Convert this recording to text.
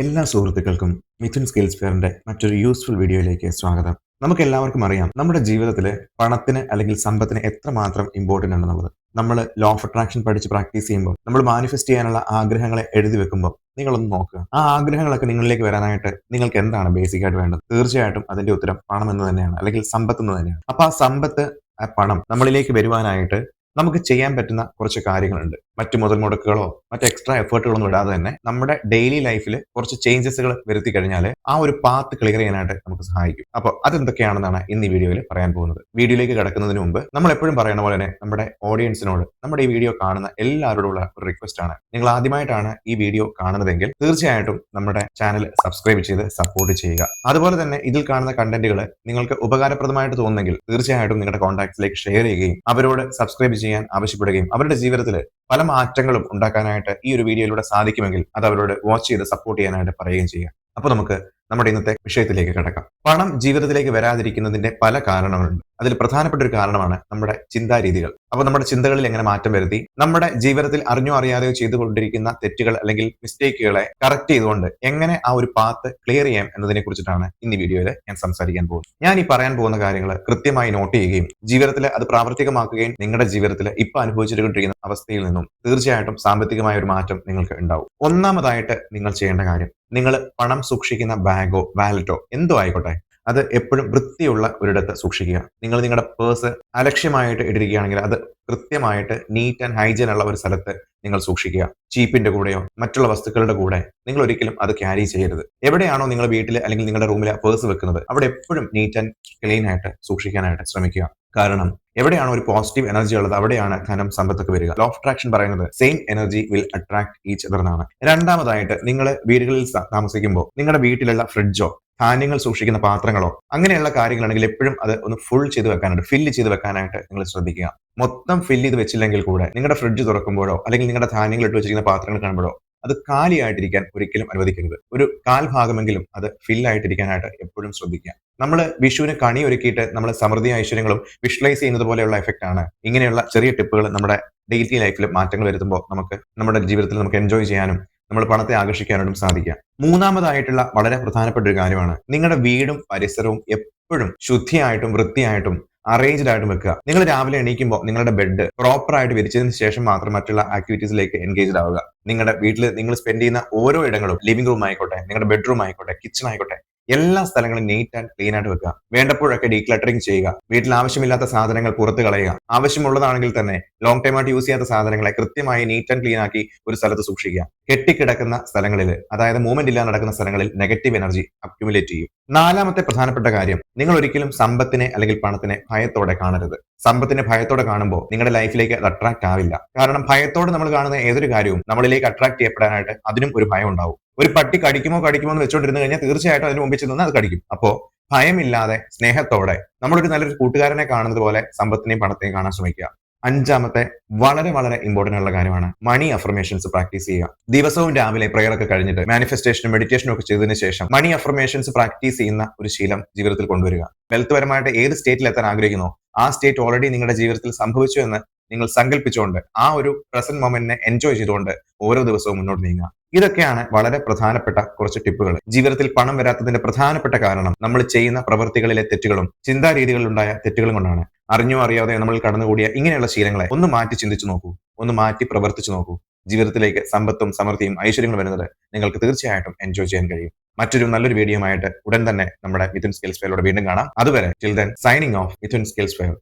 എല്ലാ സുഹൃത്തുക്കൾക്കും മിഥുൻ സ്കിൽസ് ഫെയറിന്റെ മറ്റൊരു യൂസ്ഫുൾ വീഡിയോയിലേക്ക് സ്വാഗതം. നമുക്ക് എല്ലാവർക്കും അറിയാം, നമ്മുടെ ജീവിതത്തിൽ പണത്തിന് അല്ലെങ്കിൽ സമ്പത്തിന് എത്രമാത്രം ഇമ്പോർട്ടന്റ് ഉണ്ടെന്നുള്ളത്. നമ്മൾ ലോ ഓഫ് അട്രാക്ഷൻ പഠിച്ച് പ്രാക്ടീസ് ചെയ്യുമ്പോൾ, നമ്മൾ മാനിഫെസ്റ്റ് ചെയ്യാനുള്ള ആഗ്രഹങ്ങളെ എഴുതി വെക്കുമ്പോൾ നിങ്ങളൊന്ന് നോക്കുക. ആ ആഗ്രഹങ്ങളൊക്കെ നിങ്ങളിലേക്ക് വരാനായിട്ട് നിങ്ങൾക്ക് എന്താണ് ബേസിക് ആയിട്ട് വേണ്ടത്? തീർച്ചയായിട്ടും അതിന്റെ ഉത്തരം പണം എന്ന് തന്നെയാണ്, അല്ലെങ്കിൽ സമ്പത്ത് എന്ന് തന്നെയാണ്. അപ്പൊ ആ സമ്പത്ത്, ആ പണം നമ്മളിലേക്ക് വരുവാനായിട്ട് നമുക്ക് ചെയ്യാൻ പറ്റുന്ന കുറച്ച് കാര്യങ്ങളുണ്ട്. മറ്റു മുതൽ മുടക്കുകളോ മറ്റ് എക്സ്ട്രാ എഫേർട്ടുകളൊന്നും ഇടാതെ തന്നെ നമ്മുടെ ഡെയിലി ലൈഫിൽ കുറച്ച് ചേഞ്ചസുകൾ വരുത്തി കഴിഞ്ഞാൽ ആ ഒരു പാത്ത് ക്ലിയർ ചെയ്യാനായിട്ട് നമുക്ക് സഹായിക്കും. അപ്പോൾ അതെന്തൊക്കെയാണെന്നാണ് ഇന്ന് ഈ വീഡിയോയിൽ പറയാൻ പോകുന്നത്. വീഡിയോയിലേക്ക് കടക്കുന്നതിന് മുമ്പ് നമ്മൾ എപ്പോഴും പറയുന്ന പോലെ തന്നെ നമ്മുടെ ഓഡിയൻസിനോട്, നമ്മുടെ ഈ വീഡിയോ കാണുന്ന എല്ലാവരോടുള്ള ഒരു റിക്വസ്റ്റ് ആണ്, നിങ്ങൾ ആദ്യമായിട്ടാണ് ഈ വീഡിയോ കാണുന്നതെങ്കിൽ തീർച്ചയായിട്ടും നമ്മുടെ ചാനൽ സബ്സ്ക്രൈബ് ചെയ്ത് സപ്പോർട്ട് ചെയ്യുക. അതുപോലെ തന്നെ ഇതിൽ കാണുന്ന കണ്ടന്റുകൾ നിങ്ങൾക്ക് ഉപകാരപ്രദമായിട്ട് തോന്നുന്നെങ്കിൽ തീർച്ചയായിട്ടും നിങ്ങളുടെ കോൺടാക്ട്സിലേക്ക് ഷെയർ ചെയ്യുകയും അവരോട് സബ്സ്ക്രൈബ് ചെയ്യാൻ ആവശ്യപ്പെടുകയും അവരുടെ ജീവിതത്തിൽ പല മാറ്റങ്ങളും ഉണ്ടാക്കാനായിട്ട് ഈ ഒരു വീഡിയോയിലൂടെ സാധിക്കുമെങ്കിൽ അത് അവരോട് വാച്ച് ചെയ്ത് സപ്പോർട്ട് ചെയ്യാനായിട്ട് പറയുകയും ചെയ്യുക. അപ്പൊ നമുക്ക് നമ്മുടെ ഇന്നത്തെ വിഷയത്തിലേക്ക് കിടക്കാം. പണം ജീവിതത്തിലേക്ക് വരാതിരിക്കുന്നതിന്റെ പല കാരണങ്ങളുണ്ട്. അതിൽ പ്രധാനപ്പെട്ട ഒരു കാരണമാണ് നമ്മുടെ ചിന്താരീതികൾ. അപ്പൊ നമ്മുടെ ചിന്തകളിൽ എങ്ങനെ മാറ്റം വരുത്തി നമ്മുടെ ജീവിതത്തിൽ അറിഞ്ഞോ അറിയാതെയോ ചെയ്തുകൊണ്ടിരിക്കുന്ന തെറ്റുകൾ അല്ലെങ്കിൽ മിസ്റ്റേക്കുകളെ കറക്റ്റ് ചെയ്തുകൊണ്ട് എങ്ങനെ ആ ഒരു പാത്ത് ക്ലിയർ ചെയ്യാം എന്നതിനെ കുറിച്ചിട്ടാണ് ഇന്ന് ഈ വീഡിയോയിൽ ഞാൻ സംസാരിക്കാൻ പോകുന്നത്. ഞാൻ ഈ പറയാൻ പോകുന്ന കാര്യങ്ങൾ കൃത്യമായി നോട്ട് ചെയ്യുകയും ജീവിതത്തിൽ അത് പ്രാവർത്തികമാക്കുകയും നിങ്ങളുടെ ജീവിതത്തിൽ ഇപ്പൊ അനുഭവിച്ചുകൊണ്ടിരിക്കുന്ന അവസ്ഥയിൽ നിന്നും തീർച്ചയായിട്ടും സാമ്പത്തികമായ ഒരു മാറ്റം നിങ്ങൾക്ക് ഉണ്ടാവും. ഒന്നാമതായിട്ട് നിങ്ങൾ ചെയ്യേണ്ട കാര്യം, നിങ്ങൾ പണം സൂക്ഷിക്കുന്ന ബാഗോ വാലറ്റോ എന്തോ ആയിക്കോട്ടെ, അത് എപ്പോഴും വൃത്തിയുള്ള ഒരിടത്ത് സൂക്ഷിക്കുക. നിങ്ങൾ നിങ്ങളുടെ പേഴ്സ് അലക്ഷ്യമായിട്ട് ഇട്ടിരിക്കുകയാണെങ്കിൽ അത് കൃത്യമായിട്ട് നീറ്റ് ആൻഡ് ഹൈജീൻ ഉള്ള ഒരു സ്ഥലത്ത് നിങ്ങൾ സൂക്ഷിക്കുക. ചീപ്പിന്റെ കൂടെയോ മറ്റുള്ള വസ്തുക്കളുടെ കൂടെ നിങ്ങൾ ഒരിക്കലും അത് ക്യാരി ചെയ്യരുത്. എവിടെയാണോ നിങ്ങൾ വീട്ടിൽ അല്ലെങ്കിൽ നിങ്ങളുടെ റൂമിൽ പേഴ്സ് വെക്കുന്നത് അവിടെ എപ്പോഴും നീറ്റ് ആൻഡ് ക്ലീൻ ആയിട്ട് സൂക്ഷിക്കാനായിട്ട് ശ്രമിക്കുക. കാരണം എവിടെയാണോ ഒരു പോസിറ്റീവ് എനർജി ഉള്ളത് അവിടെയാണ് ധനം സമ്പത്തൊക്കെ വരിക. ലോ ഓഫ് അട്രാക്ഷൻ പറയുന്നത് same energy will attract each other എന്നാണ്. രണ്ടാമതായിട്ട്, നിങ്ങൾ വീടുകളിൽ താമസിക്കുമ്പോൾ നിങ്ങളുടെ വീട്ടിലുള്ള ഫ്രിഡ്ജോ ധാന്യങ്ങൾ സൂക്ഷിക്കുന്ന പാത്രങ്ങളോ അങ്ങനെയുള്ള കാര്യങ്ങളാണെങ്കിൽ എപ്പോഴും അത് ഒന്ന് ഫില്ല് ചെയ്ത് വെക്കാനായിട്ട് നിങ്ങൾ ശ്രദ്ധിക്കുക. മൊത്തം ഫില്ല് ചെയ്ത് വെച്ചില്ലെങ്കിൽ കൂടെ നിങ്ങളുടെ ഫ്രിഡ്ജ് തുറക്കുമ്പോഴോ അല്ലെങ്കിൽ നിങ്ങളുടെ ധാന്യങ്ങൾ ഇട്ട് വെച്ചിരിക്കുന്ന പാത്രങ്ങൾ കാണുമ്പോഴോ അത് കാലിയായിട്ടിരിക്കാൻ ഒരിക്കലും അനുവദിക്കരുത്. ഒരു ഭാഗമെങ്കിലും അത് ഫില്ലായിട്ടിരിക്കാനായിട്ട് എപ്പോഴും ശ്രദ്ധിക്കുക. നമ്മൾ വിഷുവിന് കണി ഒരുക്കിയിട്ട് നമ്മൾ സമൃദ്ധി ഐശ്വര്യങ്ങളും വിഷ്വലൈസ് ചെയ്യുന്നത് പോലെയുള്ള എഫക്റ്റ് ആണ് ഇങ്ങനെയുള്ള ചെറിയ ടിപ്പുകൾ നമ്മുടെ ഡെയിലി ലൈഫിൽ മാറ്റങ്ങൾ വരുത്തുമ്പോൾ നമുക്ക് നമ്മുടെ ജീവിതത്തിൽ നമുക്ക് എൻജോയ് ചെയ്യാനും നമ്മൾ പണത്തെ ആകർഷിക്കാനായിട്ടും സാധിക്കുക. മൂന്നാമതായിട്ടുള്ള വളരെ പ്രധാനപ്പെട്ട ഒരു കാര്യമാണ്, നിങ്ങളുടെ വീടും പരിസരവും എപ്പോഴും ശുദ്ധിയായിട്ടും വൃത്തിയായിട്ടും അറേഞ്ച്ഡ് ആയിട്ടും വെക്കുക. നിങ്ങൾ രാവിലെ എണീക്കുമ്പോൾ നിങ്ങളുടെ ബെഡ് പ്രോപ്പർ ആയിട്ട് വിരിച്ചതിന് ശേഷം മാത്രം മറ്റുള്ള ആക്ടിവിറ്റീസിലേക്ക് എൻഗേജ്ഡ് ആവുക. നിങ്ങളുടെ വീട്ടിൽ നിങ്ങൾ സ്പെൻഡ് ചെയ്യുന്ന ഓരോ ഇടങ്ങളും, ലിവിംഗ് റൂം ആയിക്കോട്ടെ, നിങ്ങളുടെ ബെഡ്റൂം ആയിക്കോട്ടെ, കിച്ചൺ ആയിക്കോട്ടെ, എല്ലാ സ്ഥലങ്ങളും നീറ്റ് ആൻഡ് ക്ലീൻ ആയിട്ട് വെക്കുക. വേണ്ടപ്പോഴൊക്കെ ഡീക്ലട്ടറിംഗ് ചെയ്യുക. വീട്ടിൽ ആവശ്യമില്ലാത്ത സാധനങ്ങൾ പുറത്ത് കളയുക. ആവശ്യമുള്ളതാണെങ്കിൽ തന്നെ ലോങ് ടൈം ആയിട്ട് യൂസ് ചെയ്യാത്ത സാധനങ്ങളെ കൃത്യമായി നീറ്റ് ആൻഡ് ക്ലീൻ ആക്കി ഒരു സ്ഥലത്ത് സൂക്ഷിക്കുക. കെട്ടിക്കിടക്കുന്ന സ്ഥലങ്ങളിൽ, അതായത് മൂവ്മെന്റ് ഇല്ലാതെ നടക്കുന്ന സ്ഥലങ്ങളിൽ നെഗറ്റീവ് എനർജി അക്യുമുലേറ്റ് ചെയ്യും. നാലാമത്തെ പ്രധാനപ്പെട്ട കാര്യം, നിങ്ങൾ ഒരിക്കലും സമ്പത്തിനെ അല്ലെങ്കിൽ പണത്തിനെ ഭയത്തോടെ കാണരുത്. സമ്പത്തിനെ ഭയത്തോടെ കാണുമ്പോൾ നിങ്ങളുടെ ലൈഫിലേക്ക് അത് അട്രാക്ട് ആവില്ല. കാരണം ഭയത്തോടെ നമ്മൾ കാണുന്ന ഏതൊരു കാര്യവും നമ്മളിലേക്ക് അട്രാക്ട് ചെയ്യപ്പെടാനായിട്ട് അതിനും ഒരു ഭയം ഉണ്ടാവും. ഒരു പട്ടി കടിക്കുമോ എന്ന് വെച്ചോണ്ടിരുന്നു കഴിഞ്ഞാൽ തീർച്ചയായിട്ടും അതിന് മുമ്പിൽ ചെന്ന് അത് കടിക്കും. അപ്പോ ഭയമില്ലാതെ സ്നേഹത്തോടെ നമ്മളൊരു നല്ലൊരു കൂട്ടുകാരനെ കാണുന്നത് പോലെ സമ്പത്തിനെയും പണത്തെയും കാണാൻ ശ്രമിക്കുക. അഞ്ചാമത്തെ വളരെ വളരെ ഇമ്പോർട്ടന്റ് ഉള്ള കാര്യമാണ് മണി അഫർമേഷൻസ് പ്രാക്ടീസ് ചെയ്യുക. ദിവസവും രാവിലെ പ്രയർ ഒക്കെ കഴിഞ്ഞിട്ട് മാനിഫെസ്റ്റേഷനും മെഡിറ്റേഷനും ഒക്കെ ചെയ്തതിനു ശേഷം മണി അഫർമേഷൻസ് പ്രാക്ടീസ് ചെയ്യുന്ന ഒരു ശീലം ജീവിതത്തിൽ കൊണ്ടുവരിക. വെൽത്ത് പരമായിട്ട് ഏത് സ്റ്റേറ്റിൽ എത്താൻ ആഗ്രഹിക്കുന്നോ ആ സ്റ്റേറ്റ് ഓൾറെഡി നിങ്ങളുടെ ജീവിതത്തിൽ സംഭവിച്ചു എന്ന് നിങ്ങൾ സങ്കല്പിച്ചുകൊണ്ട് ആ ഒരു പ്രസന്റ് മൊമെന്റിനെ എൻജോയ് ചെയ്തുകൊണ്ട് ഓരോ ദിവസവും മുന്നോട്ട് നീങ്ങുക. ഇതൊക്കെയാണ് വളരെ പ്രധാനപ്പെട്ട കുറച്ച് ടിപ്പുകൾ. ജീവിതത്തിൽ പണം വരാത്തതിന്റെ പ്രധാനപ്പെട്ട കാരണം നമ്മൾ ചെയ്യുന്ന പ്രവൃത്തികളിലെ തെറ്റുകളും ചിന്താരീതികളിലുണ്ടായ തെറ്റുകളും കൊണ്ടാണ്. അറിഞ്ഞോ അറിയാതെ നമ്മൾ കടന്നുകൂടിയ ഇങ്ങനെയുള്ള ശീലങ്ങളെ ഒന്ന് മാറ്റി ചിന്തിച്ചു നോക്കൂ, ഒന്ന് മാറ്റി പ്രവർത്തിച്ചു നോക്കൂ. ജീവിതത്തിലേക്ക് സമ്പത്തും സമൃദ്ധിയും ഐശ്വര്യങ്ങളും വരുന്നത് നിങ്ങൾക്ക് തീർച്ചയായിട്ടും എൻജോയ് ചെയ്യാൻ കഴിയും. മറ്റൊരു നല്ലൊരു വീഡിയോ ആയിട്ട് ഉടൻ തന്നെ നമ്മുടെ മിഥുൻ സ്കിൽസ് ഫെയറിലൂടെ വീണ്ടും കാണാം. അതുവരെ till then signing off, Mithun skills fair.